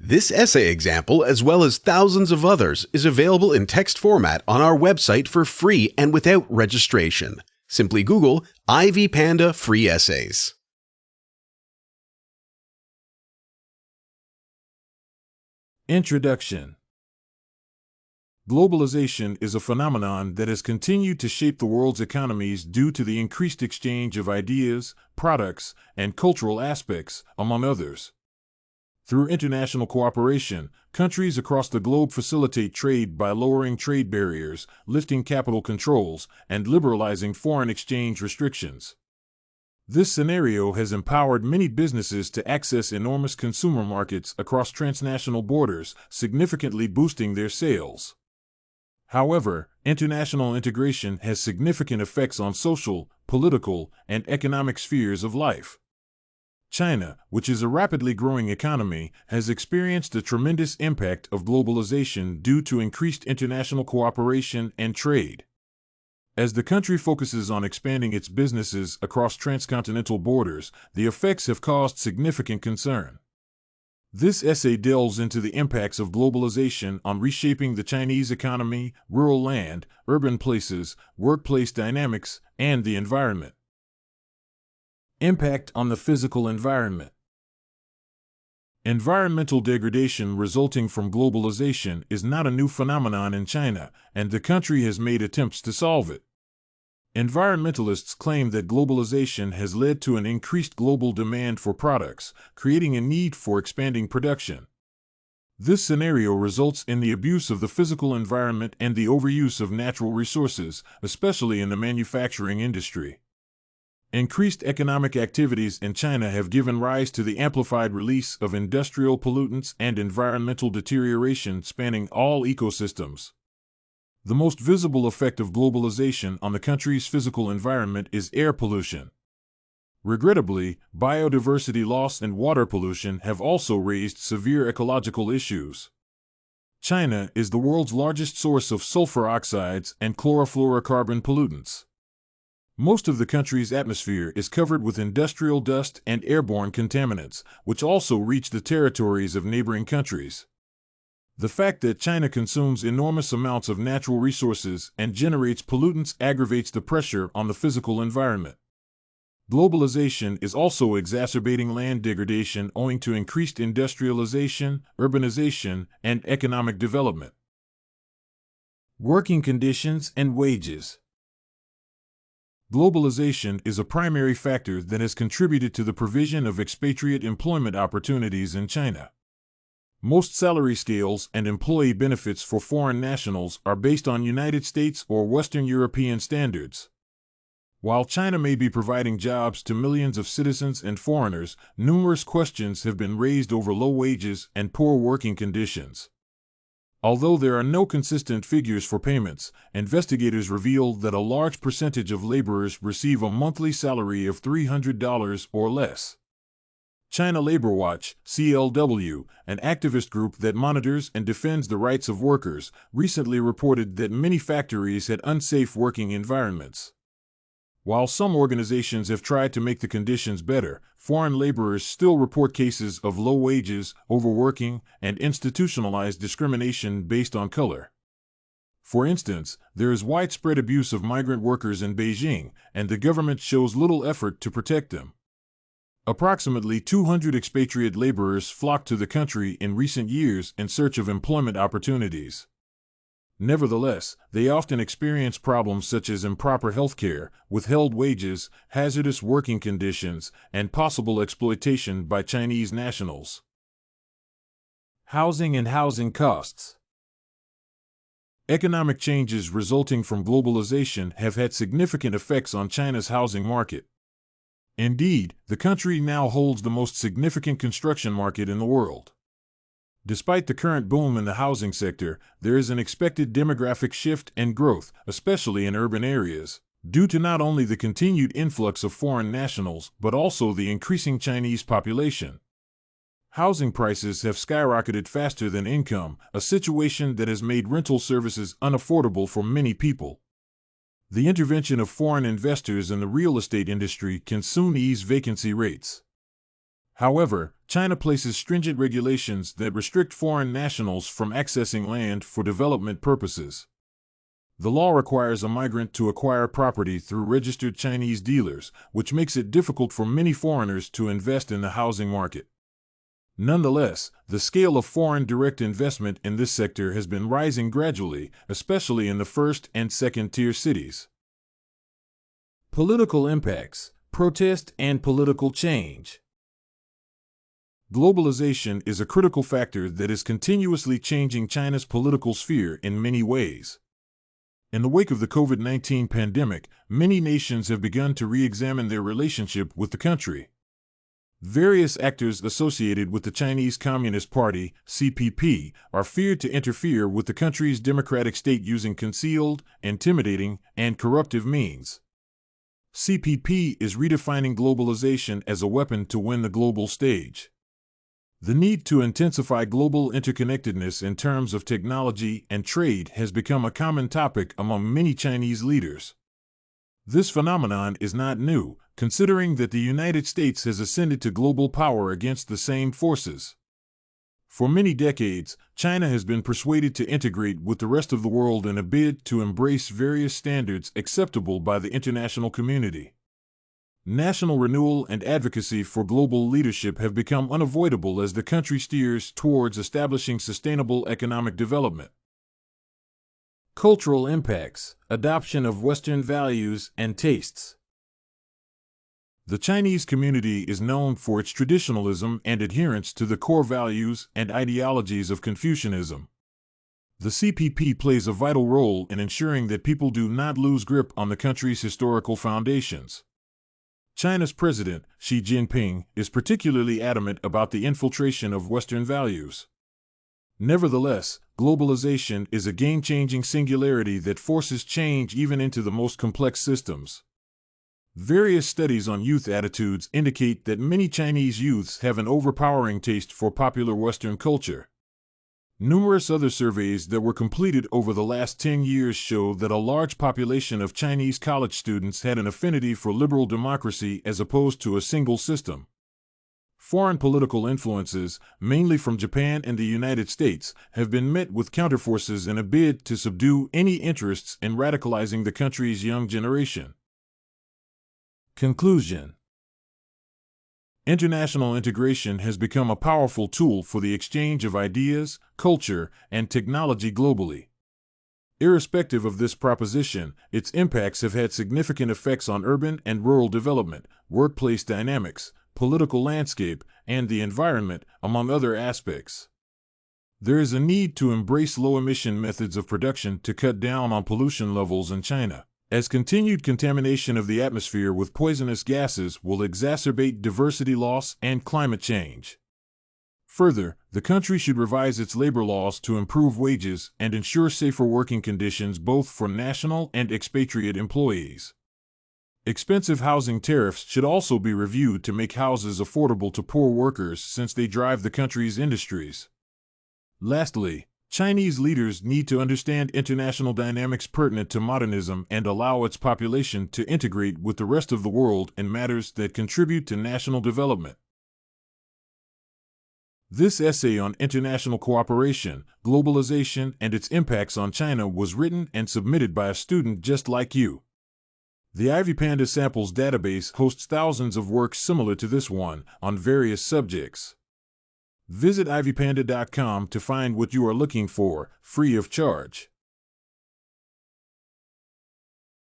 This essay example, as well as thousands of others, is available in text format on our website for free and without registration. Simply Google Ivy Panda Free Essays. Introduction. Globalization is a phenomenon that has continued to shape the world's economies due to the increased exchange of ideas, products, and cultural aspects, among others. Through international cooperation, countries across the globe facilitate trade by lowering trade barriers, lifting capital controls, and liberalizing foreign exchange restrictions. This scenario has empowered many businesses to access enormous consumer markets across transnational borders, significantly boosting their sales. However, international integration has significant effects on social, political, and economic spheres of life. China, which is a rapidly growing economy, has experienced a tremendous impact of globalization due to increased international cooperation and trade. As the country focuses on expanding its businesses across transcontinental borders, the effects have caused significant concern. This essay delves into the impacts of globalization on reshaping the Chinese economy, rural land, urban places, workplace dynamics, and the environment. Impact on the physical environment. Environmental degradation resulting from globalization is not a new phenomenon in China, and the country has made attempts to solve it. Environmentalists claim that globalization has led to an increased global demand for products, creating a need for expanding production. This scenario results in the abuse of the physical environment and the overuse of natural resources, especially in the manufacturing industry. Increased economic activities in China have given rise to the amplified release of industrial pollutants and environmental deterioration spanning all ecosystems. The most visible effect of globalization on the country's physical environment is air pollution. Regrettably, biodiversity loss and water pollution have also raised severe ecological issues. China is the world's largest source of sulfur oxides and chlorofluorocarbon pollutants. Most of the country's atmosphere is covered with industrial dust and airborne contaminants, which also reach the territories of neighboring countries. The fact that China consumes enormous amounts of natural resources and generates pollutants aggravates the pressure on the physical environment. Globalization is also exacerbating land degradation owing to increased industrialization, urbanization, and economic development. Working conditions and wages. Globalization is a primary factor that has contributed to the provision of expatriate employment opportunities in China. Most salary scales and employee benefits for foreign nationals are based on United States or Western European standards. While China may be providing jobs to millions of citizens and foreigners, numerous questions have been raised over low wages and poor working conditions. Although there are no consistent figures for payments, investigators reveal that a large percentage of laborers receive a monthly salary of $300 or less. China Labor Watch, CLW, an activist group that monitors and defends the rights of workers, recently reported that many factories had unsafe working environments. While some organizations have tried to make the conditions better, foreign laborers still report cases of low wages, overworking, and institutionalized discrimination based on color. For instance, there is widespread abuse of migrant workers in Beijing, and the government shows little effort to protect them. Approximately 200 expatriate laborers flocked to the country in recent years in search of employment opportunities. Nevertheless, they often experience problems such as improper health care, withheld wages, hazardous working conditions, and possible exploitation by Chinese nationals. Housing and housing costs. Economic changes resulting from globalization have had significant effects on China's housing market. Indeed, the country now holds the most significant construction market in the world. Despite the current boom in the housing sector, there is an expected demographic shift and growth, especially in urban areas, due to not only the continued influx of foreign nationals, but also the increasing Chinese population. Housing prices have skyrocketed faster than income, a situation that has made rental services unaffordable for many people. The intervention of foreign investors in the real estate industry can soon ease vacancy rates. However, China places stringent regulations that restrict foreign nationals from accessing land for development purposes. The law requires a migrant to acquire property through registered Chinese dealers, which makes it difficult for many foreigners to invest in the housing market. Nonetheless, the scale of foreign direct investment in this sector has been rising gradually, especially in the first and second-tier cities. Political impacts, protest, and political change. Globalization is a critical factor that is continuously changing China's political sphere in many ways. In the wake of the COVID-19 pandemic, many nations have begun to re-examine their relationship with the country. Various actors associated with the Chinese Communist Party, CPP, are feared to interfere with the country's democratic state using concealed, intimidating, and corruptive means. CPP is redefining globalization as a weapon to win the global stage. The need to intensify global interconnectedness in terms of technology and trade has become a common topic among many Chinese leaders. This phenomenon is not new, considering that the United States has ascended to global power against the same forces. For many decades, China has been persuaded to integrate with the rest of the world in a bid to embrace various standards acceptable by the international community. National renewal and advocacy for global leadership have become unavoidable as the country steers towards establishing sustainable economic development. Cultural impacts, adoption of Western values and tastes. The Chinese community is known for its traditionalism and adherence to the core values and ideologies of Confucianism. The CPP plays a vital role in ensuring that people do not lose grip on the country's historical foundations. China's President, Xi Jinping, is particularly adamant about the infiltration of Western values. Nevertheless, globalization is a game-changing singularity that forces change even into the most complex systems. Various studies on youth attitudes indicate that many Chinese youths have an overpowering taste for popular Western culture. Numerous other surveys that were completed over the last 10 years show that a large population of Chinese college students had an affinity for liberal democracy as opposed to a single system. Foreign political influences, mainly from Japan and the United States, have been met with counterforces in a bid to subdue any interests in radicalizing the country's young generation. Conclusion. International integration has become a powerful tool for the exchange of ideas, culture, and technology globally. Irrespective of this proposition, its impacts have had significant effects on urban and rural development, workplace dynamics, political landscape, and the environment, among other aspects. There is a need to embrace low-emission methods of production to cut down on pollution levels in China, as continued contamination of the atmosphere with poisonous gases will exacerbate diversity loss and climate change. Further, the country should revise its labor laws to improve wages and ensure safer working conditions both for national and expatriate employees. Expensive housing tariffs should also be reviewed to make houses affordable to poor workers since they drive the country's industries. Lastly, Chinese leaders need to understand international dynamics pertinent to modernism and allow its population to integrate with the rest of the world in matters that contribute to national development. This essay on international cooperation, globalization, and its impacts on China was written and submitted by a student just like you. The IvyPanda Samples database hosts thousands of works similar to this one on various subjects. Visit ivypanda.com to find what you are looking for, free of charge.